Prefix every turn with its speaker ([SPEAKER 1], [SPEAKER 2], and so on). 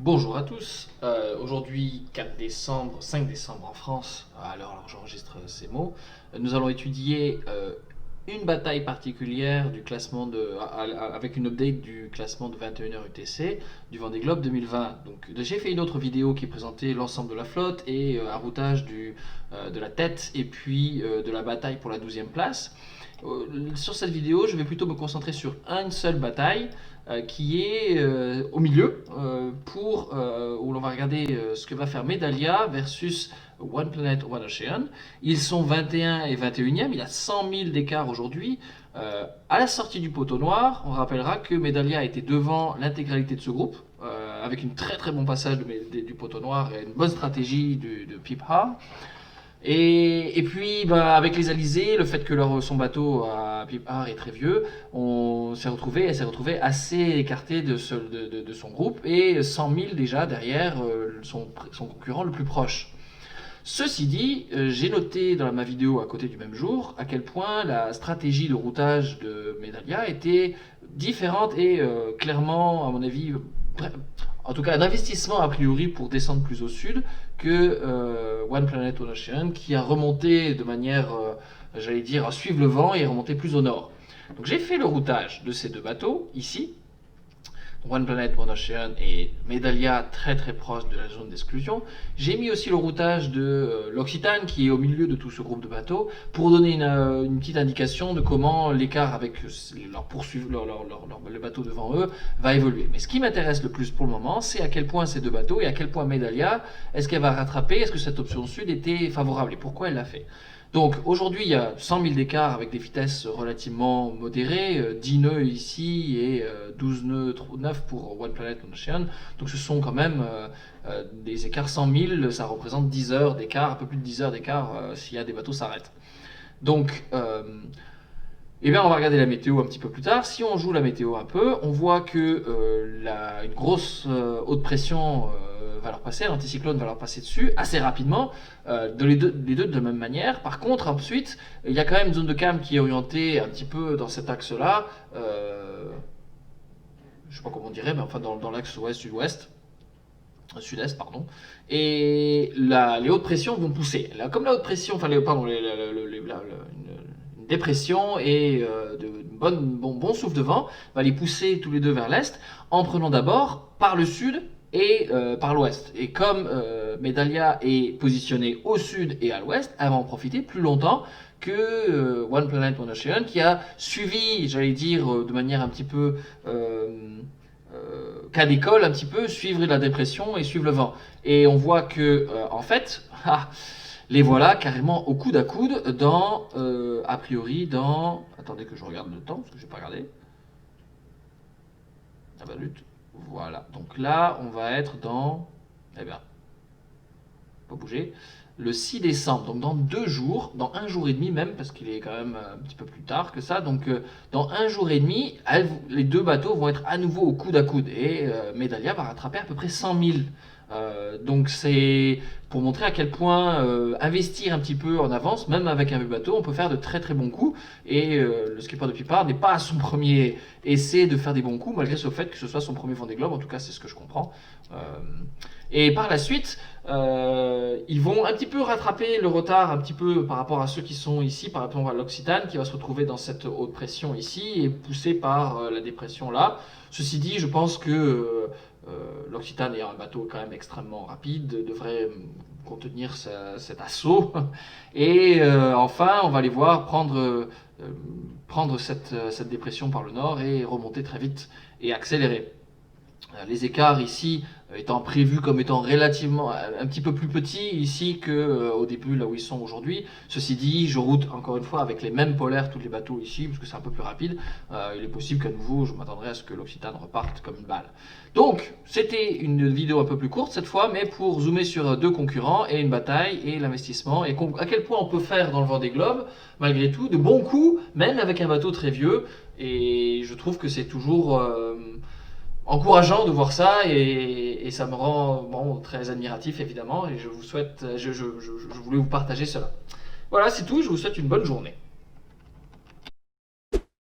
[SPEAKER 1] Bonjour à tous. Aujourd'hui, 4 décembre, 5 décembre en France, à l'heure où j'enregistre ces mots, nous allons étudier une bataille particulière du classement avec une update du classement de 21h UTC du Vendée Globe 2020. Donc, j'ai fait une autre vidéo qui présentait l'ensemble de la flotte et un routage de la tête et puis de la bataille pour la 12e place. Sur cette vidéo, je vais plutôt me concentrer sur une seule bataille qui est au milieu où l'on va regarder ce que va faire Medallia versus One Planet One Ocean. Ils sont 21 et 21e, il y a 100 000 d'écart aujourd'hui. À la sortie du poteau noir, on rappellera que Medallia était devant l'intégralité de ce groupe, avec une très bon passage du poteau noir et une bonne stratégie de Pip Har. Et puis, avec les alizés, le fait que son bateau à Pip Har est très vieux, elle s'est retrouvée assez écartée de son groupe et 100 000 déjà derrière son concurrent le plus proche. Ceci dit, j'ai noté dans ma vidéo à côté du même jour à quel point la stratégie de routage de Medallia était différente et clairement, à mon avis, en tout cas un investissement a priori pour descendre plus au sud que One Planet One Ocean qui a remonté de manière, j'allais dire, à suivre le vent et remonté plus au nord. Donc j'ai fait le routage de ces deux bateaux ici. One Planet, One Ocean et Medallia très proche de la zone d'exclusion. J'ai mis aussi le routage de l'Occitane qui est au milieu de tout ce groupe de bateaux pour donner une petite indication de comment l'écart avec le bateau devant eux va évoluer. Mais ce qui m'intéresse le plus pour le moment, c'est à quel point ces deux bateaux et à quel point Medallia, est-ce qu'elle va rattraper, est-ce que cette option sud était favorable et pourquoi elle l'a fait. Donc aujourd'hui il y a 100 000 d'écart avec des vitesses relativement modérées, 10 nœuds ici et 12 nœuds 9 pour One Planet One Ocean. Donc ce sont quand même des écarts 100 000, ça représente 10 heures d'écart, un peu plus de 10 heures d'écart s'il y a des bateaux s'arrêtent. Donc on va regarder la météo un petit peu plus tard. Si on joue la météo un peu, on voit que une grosse haute pression va leur passer, l'anticyclone va leur passer dessus assez rapidement, les deux de la même manière. Par contre, ensuite, il y a quand même une zone de calme qui est orientée un petit peu dans cet axe-là, je ne sais pas comment on dirait, mais enfin dans l'axe ouest-sud-ouest. Sud-est, pardon, et les hautes pressions vont pousser. Comme la haute pression, une dépression et bon souffle de vent va les pousser tous les deux vers l'est en prenant d'abord par le sud et par l'ouest. Et comme Medallia est positionnée au sud et à l'ouest, elle va en profiter plus longtemps que One Planet One Ocean qui a suivi, j'allais dire, de manière un petit peu cas d'école, un petit peu suivre la dépression et suivre le vent. Et on voit que en fait, les voilà carrément au coude à coude dans, a priori dans, attendez que je regarde le temps parce que je n'ai pas regardé. Ah bah lutte. Voilà, donc là on va être dans, pas bouger, le 6 décembre, donc dans 2 jours, dans 1 jour et demi même, parce qu'il est quand même un petit peu plus tard que ça, donc dans 1 jour et demi, les deux bateaux vont être à nouveau au coude à coude, et Medallia va rattraper à peu près 100 000. Donc c'est pour montrer à quel point investir un petit peu en avance, même avec un vieux bateau, on peut faire de très bons coups. Et le skipper de Pip Har n'est pas à son premier essai de faire des bons coups, malgré ce fait que ce soit son premier Vendée Globe, en tout cas c'est ce que je comprends. Et par la suite, ils vont un petit peu rattraper le retard un petit peu par rapport à ceux qui sont ici, par rapport à l'Occitane qui va se retrouver dans cette haute pression ici et poussé par la dépression là. Ceci dit, je pense que l'Occitane ayant un bateau quand même extrêmement rapide devrait contenir cet assaut et enfin on va les voir prendre cette dépression par le nord et remonter très vite et accélérer. Les écarts ici étant prévus comme étant relativement un petit peu plus petits ici qu'au début là où ils sont aujourd'hui. Ceci dit, je route encore une fois avec les mêmes polaires tous les bateaux ici parce que c'est un peu plus rapide. Il est possible qu'à nouveau je m'attendrai à ce que l'Occitane reparte comme une balle. Donc c'était une vidéo un peu plus courte cette fois, mais pour zoomer sur deux concurrents et une bataille et l'investissement et à quel point on peut faire dans le Vendée Globe malgré tout de bons coups même avec un bateau très vieux, et je trouve que c'est toujours encourageant de voir ça et ça me rend très admiratif évidemment, et je voulais vous partager cela. Voilà, c'est tout, je vous souhaite une bonne journée.